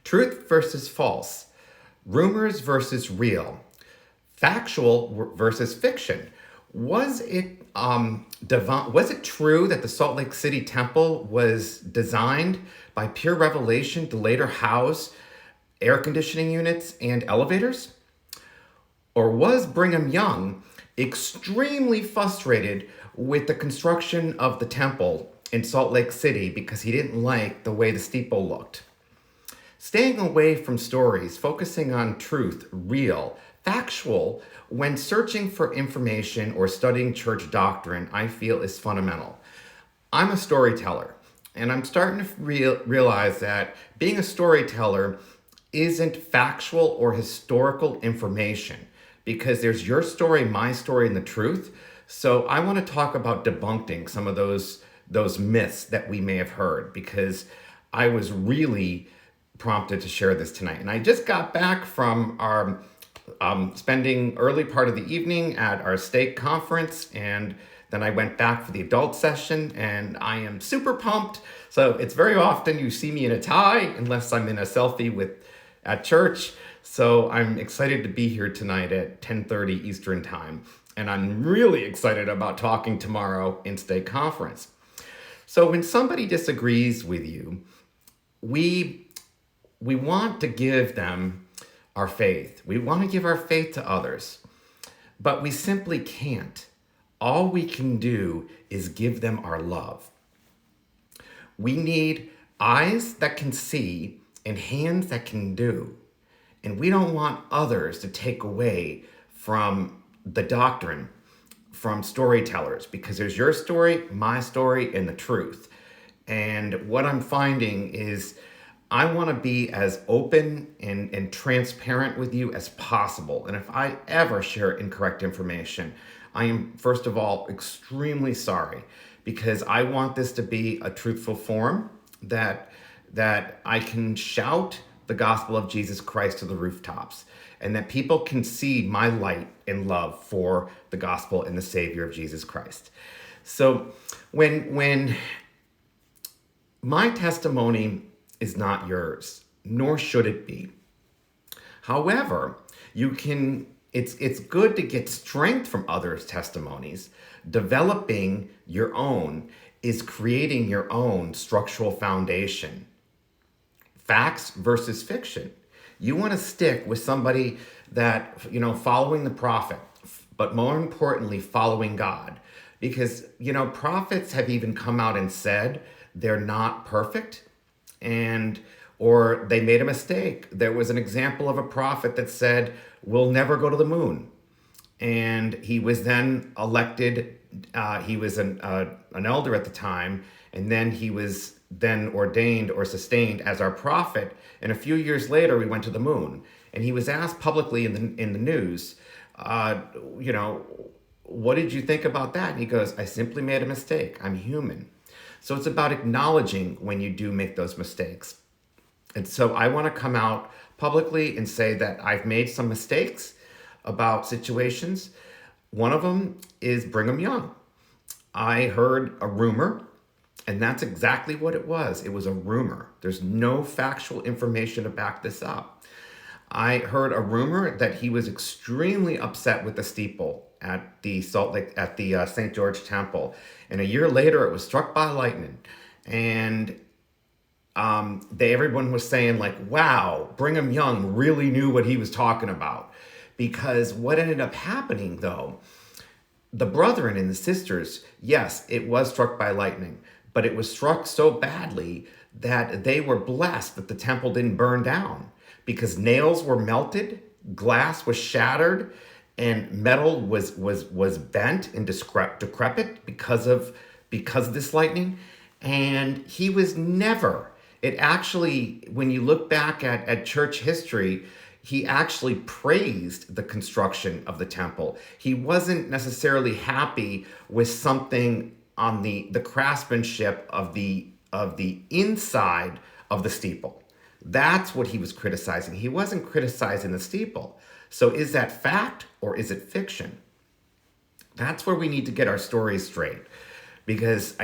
Truth versus false, rumors versus real, factual versus fiction. Was it was it true that the Salt Lake City temple was designed by pure revelation to later house air conditioning units and elevators? Or was Brigham Young extremely frustrated with the construction of the temple in Salt Lake City because he didn't like the way the steeple looked? Staying away from stories, focusing on truth, real, factual, when searching for information or studying church doctrine, I feel is fundamental. I'm a storyteller, and I'm starting to realize that being a storyteller isn't factual or historical information because there's your story, my story, and the truth. So I want to talk about debunking some of those myths that we may have heard because I was really prompted to share this tonight. And I just got back from our spending early part of the evening at our stake conference, and then I went back for the adult session, and I am super pumped. So it's very often you see me in a tie, unless I'm in a selfie at church. So I'm excited to be here tonight at 10:30 Eastern time, and I'm really excited about talking tomorrow in stake conference. So when somebody disagrees with you, we want to give them our faith. We want to give our faith to others, but we simply can't. All we can do is give them our love. We need eyes that can see and hands that can do. And we don't want others to take away from the doctrine, from storytellers, because there's your story, my story, and the truth. And what I'm finding is I want to be as open and transparent with you as possible. And if I ever share incorrect information, I am, first of all, extremely sorry because I want this to be a truthful forum that I can shout the gospel of Jesus Christ to the rooftops and that people can see my light and love for the gospel and the Savior of Jesus Christ. So when my testimony is not yours, nor should it be. However, it's good to get strength from others' testimonies. Developing your own is creating your own structural foundation. Facts versus fiction. You want to stick with somebody that, following the prophet, but more importantly, following God. Because, prophets have even come out and said they're not perfect or they made a mistake. There was an example of a prophet that said, we'll never go to the moon. And he was then elected, he was an elder at the time, and then he was then ordained or sustained as our prophet. And a few years later, we went to the moon. And he was asked publicly in the news, what did you think about that? And he goes, I simply made a mistake. I'm human. So it's about acknowledging when you do make those mistakes. And so I want to come out publicly and say that I've made some mistakes about situations. One of them is Brigham Young. I heard a rumor, and that's exactly what it was. It was a rumor. There's no factual information to back this up. I heard a rumor that he was extremely upset with the steeple at the St. George Temple. And a year later, it was struck by lightning. And everyone was saying like, wow, Brigham Young really knew what he was talking about. Because what ended up happening though, the brethren and the sisters, yes, it was struck by lightning, but it was struck so badly that they were blessed that the temple didn't burn down because nails were melted, glass was shattered, and metal was bent and decrepit because of this lightning. And he was never, it actually, when you look back at church history, he actually praised the construction of the temple. He wasn't necessarily happy with something on the craftsmanship of the inside of the steeple. That's what he was criticizing. He wasn't criticizing the steeple. So is that fact or is it fiction? That's where we need to get our stories straight. Because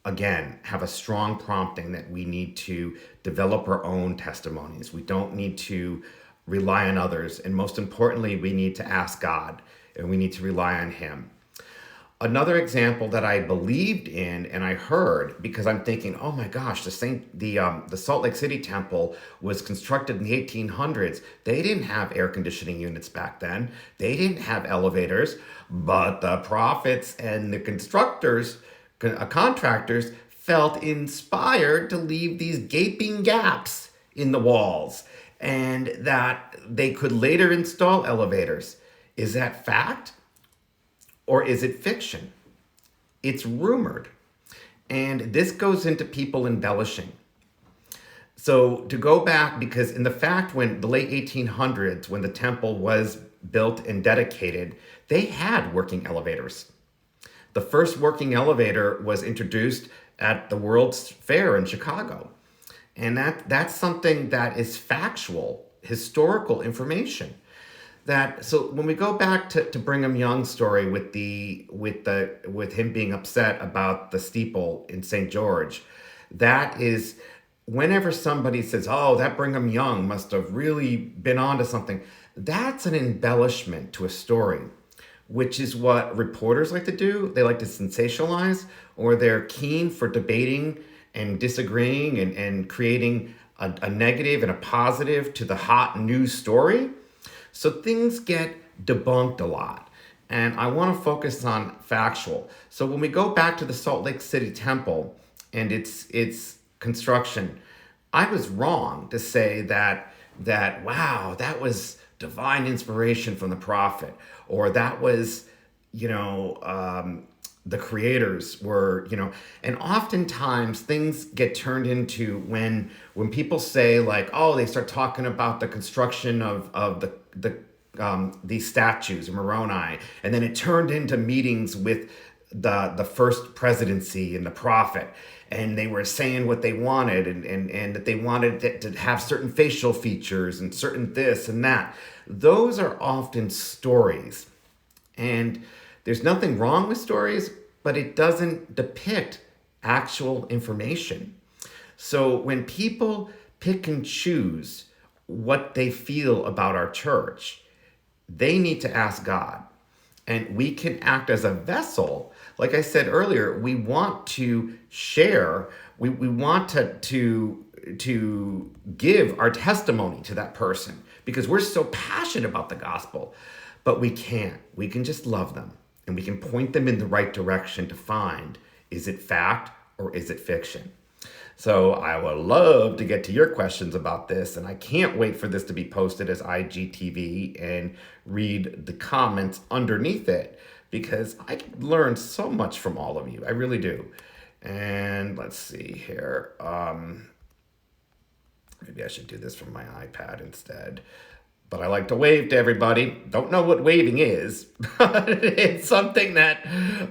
again, have a strong prompting that we need to develop our own testimonies. We don't need to rely on others. And most importantly, we need to ask God and we need to rely on Him. Another example that I believed in and I heard, because I'm thinking, oh my gosh, the Salt Lake City temple was constructed in the 1800s. They didn't have air conditioning units back then. They didn't have elevators, but the prophets and the contractors felt inspired to leave these gaping gaps in the walls and that they could later install elevators. Is that fact? Or is it fiction? It's rumored. And this goes into people embellishing. So to go back, because in the fact when the late 1800s, when the temple was built and dedicated, they had working elevators. The first working elevator was introduced at the World's Fair in Chicago. And that's something that is factual, historical information. So when we go back to Brigham Young's story with him being upset about the steeple in St. George, that is whenever somebody says, oh, that Brigham Young must have really been onto something, that's an embellishment to a story, which is what reporters like to do. They like to sensationalize, or they're keen for debating and disagreeing and creating a negative and a positive to the hot news story. So things get debunked a lot. And I want to focus on factual. So when we go back to the Salt Lake City temple and its construction, I was wrong to say that wow, that was divine inspiration from the prophet, or that was, the creators were, and oftentimes things get turned into when people say like, oh, they start talking about the construction of these statues in Moroni, and then it turned into meetings with the first presidency and the prophet, and they were saying what they wanted and that they wanted to have certain facial features and certain this and that. Those are often stories. And there's nothing wrong with stories, but it doesn't depict actual information. So when people pick and choose what they feel about our church, they need to ask God. And we can act as a vessel. Like I said earlier, we want to share, we want to give our testimony to that person because we're so passionate about the gospel. But we can't. We can just love them and we can point them in the right direction to find, is it fact or is it fiction? So I would love to get to your questions about this, and I can't wait for this to be posted as IGTV and read the comments underneath it because I learn so much from all of you. I really do. And let's see here. Maybe I should do this from my iPad instead. But I like to wave to everybody. Don't know what waving is, but it's something that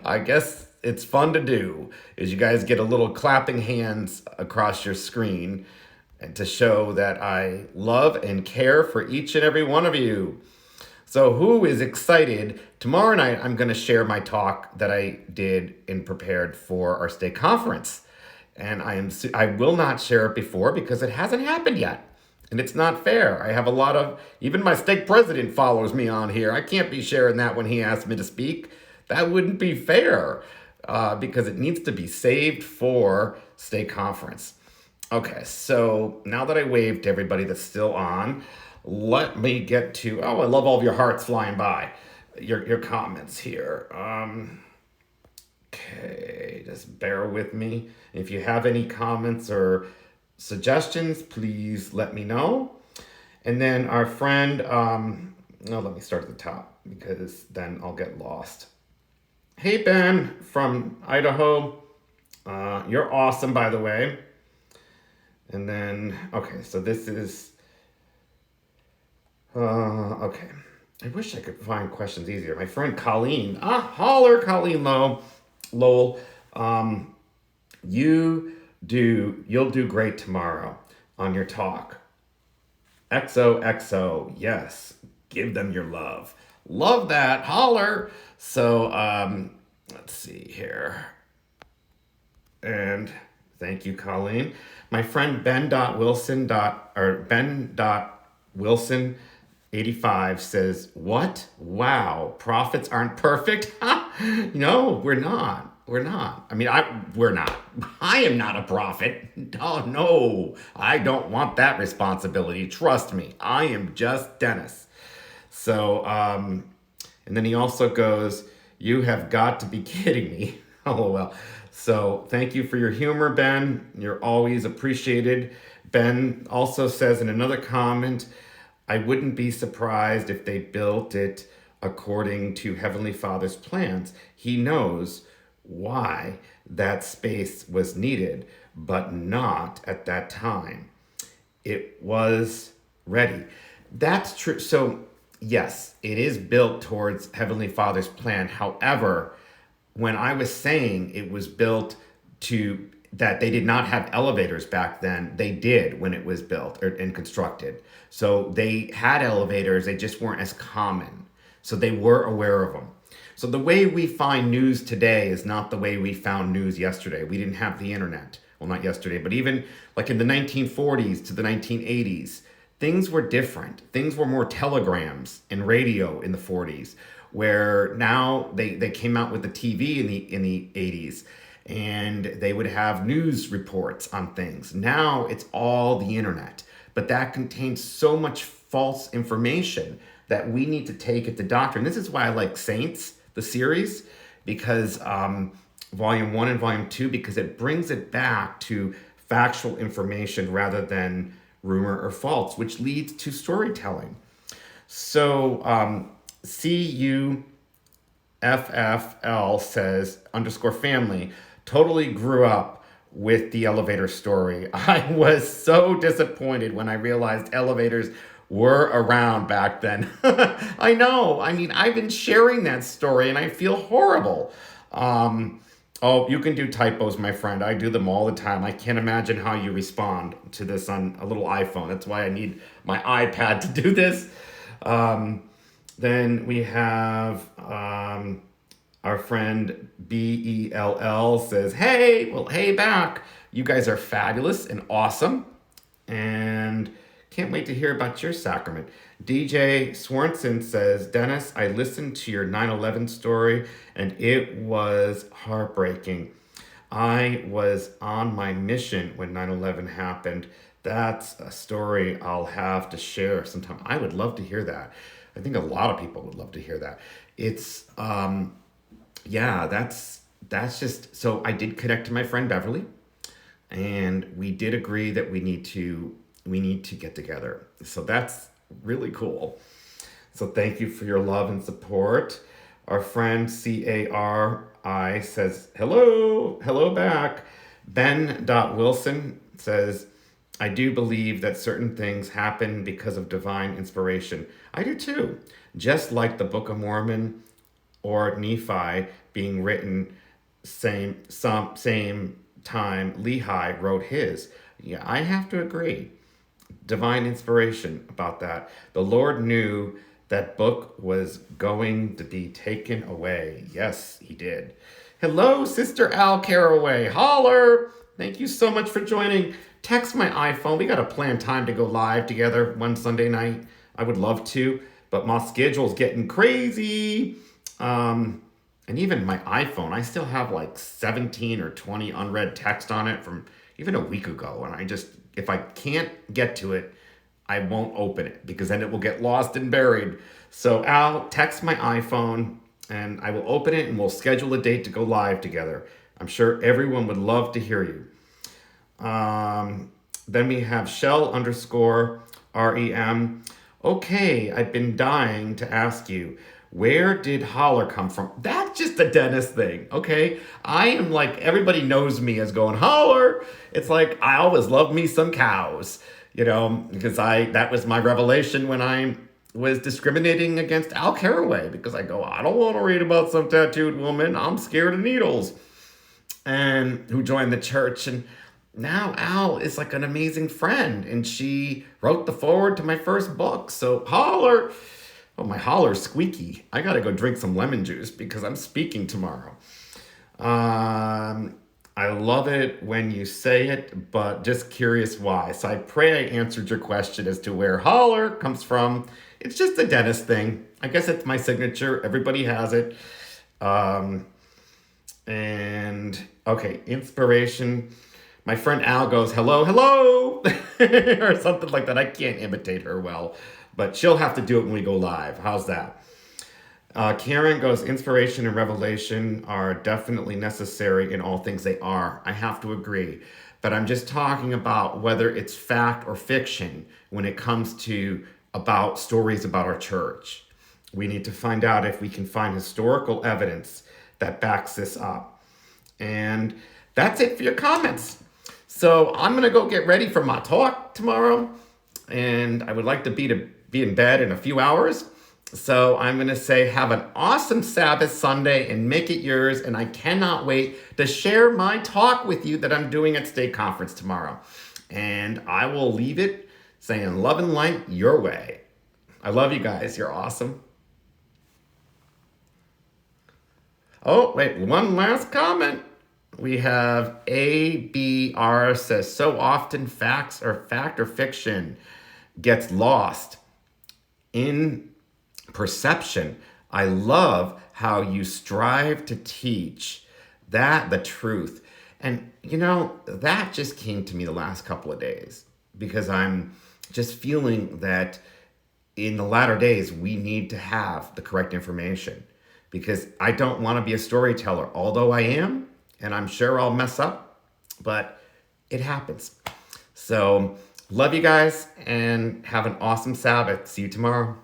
I guess it's fun to do, is you guys get a little clapping hands across your screen and to show that I love and care for each and every one of you. So who is excited? Tomorrow night, I'm going to share my talk that I did and prepared for our stake conference. And I will not share it before because it hasn't happened yet. And it's not fair. I have even my stake president follows me on here. I can't be sharing that when he asks me to speak. That wouldn't be fair because it needs to be saved for stake conference. Okay, so now that I waved to everybody that's still on, let me get to, I love all of your hearts flying by, your comments here. Okay, just bear with me. If you have any comments or suggestions, please let me know. And then our friend, let me start at the top because then I'll get lost. Hey, Ben from Idaho. You're awesome, by the way. And then, okay, so this is, okay. I wish I could find questions easier. My friend Colleen, holler, Colleen Lowell. You'll do great tomorrow on your talk. XOXO, yes, give them your love. Love that, holler. So, let's see here. And thank you, Colleen. My friend Ben.Wilson 85 says, "What? Wow, prophets aren't perfect." No, we're not. We're not. I mean, we're not. I am not a prophet. Oh no, I don't want that responsibility. Trust me, I am just Dennis. So, and then he also goes, "You have got to be kidding me." Oh, well. So, thank you for your humor, Ben. You're always appreciated. Ben also says in another comment, "I wouldn't be surprised if they built it according to Heavenly Father's plans. He knows why that space was needed, but not at that time. It was ready." That's true. So, yes, it is built towards Heavenly Father's plan. However, when I was saying it was built to that they did not have elevators back then, they did when it was built and constructed. So they had elevators, they just weren't as common. So they were aware of them. So the way we find news today is not the way we found news yesterday. We didn't have the internet. Well, not yesterday, but even like in the 1940s to the 1980s, things were different. Things were more telegrams and radio in the 40s, where now they came out with the TV in the 80s, and they would have news reports on things. Now it's all the internet, but that contains so much false information that we need to take it to doctrine. This is why I like Saints, the series, because volume 1 and volume 2, because it brings it back to factual information rather than rumor or false, which leads to storytelling. So CUFFL says _family totally grew up with the elevator story. I was so disappointed when I realized elevators were around back then. I know. I mean, I've been sharing that story and I feel horrible. Oh, you can do typos, my friend. I do them all the time. I can't imagine how you respond to this on a little iPhone. That's why I need my iPad to do this. Then we have our friend BELL says, "Hey, well, hey back. You guys are fabulous and awesome. And can't wait to hear about your sacrament." DJ Swanson says, "Dennis, I listened to your 9/11 story and it was heartbreaking. I was on my mission when 9/11 happened. That's a story I'll have to share sometime." I would love to hear that. I think a lot of people would love to hear that. It's, yeah, that's just, so I did connect to my friend Beverly, and we did agree that we need to get together. So that's really cool. So thank you for your love and support. Our friend CARI says, hello back. Ben.Wilson says, "I do believe that certain things happen because of divine inspiration." I do too. Just like the Book of Mormon or Nephi being written same time Lehi wrote his. Yeah, I have to agree. Divine inspiration about that. The Lord knew that book was going to be taken away. Yes, he did. Hello, Sister Al Caraway. Holler! Thank you so much for joining. Text my iPhone. We got to plan time to go live together one Sunday night. I would love to, but my schedule's getting crazy. And even my iPhone, I still have like 17 or 20 unread text on it from even a week ago. And I just, if I can't get to it, I won't open it because then it will get lost and buried. So Al, text my iPhone and I will open it and we'll schedule a date to go live together. I'm sure everyone would love to hear you. Then we have Shell_REM. "Okay, I've been dying to ask you, where did holler come from?" That's just a Dennis thing, okay? I am like, everybody knows me as going holler. It's like, I always loved me some cows, because that was my revelation when I was discriminating against Al Caraway, because I go, I don't want to read about some tattooed woman. I'm scared of needles. And who joined the church. And now Al is like an amazing friend, and she wrote the foreword to my first book. So holler. Oh, my holler's squeaky. I gotta go drink some lemon juice because I'm speaking tomorrow. I love it when you say it, but just curious why. So I pray I answered your question as to where holler comes from. It's just a dentist thing. I guess it's my signature. Everybody has it. Um, and okay, inspiration. My friend Al goes, hello, hello, or something like that. I can't imitate her well, but she'll have to do it when we go live. How's that? Karen goes, inspiration and revelation are definitely necessary in all things they are. I have to agree. But I'm just talking about whether it's fact or fiction when it comes to about stories about our church. We need to find out if we can find historical evidence that backs this up. And that's it for your comments. So I'm going to go get ready for my talk tomorrow. And I would like to be in bed in a few hours. So I'm going to say have an awesome Sabbath Sunday and make it yours. And I cannot wait to share my talk with you that I'm doing at State Conference tomorrow. And I will leave it saying love and light your way. I love you guys. You're awesome. Oh, wait, one last comment. We have ABR says, so often fact or fiction gets lost in perception. I love how you strive to teach that the truth. And that just came to me the last couple of days because I'm just feeling that in the latter days, we need to have the correct information because I don't want to be a storyteller, although I am, and I'm sure I'll mess up, but it happens. So love you guys and have an awesome Sabbath. See you tomorrow.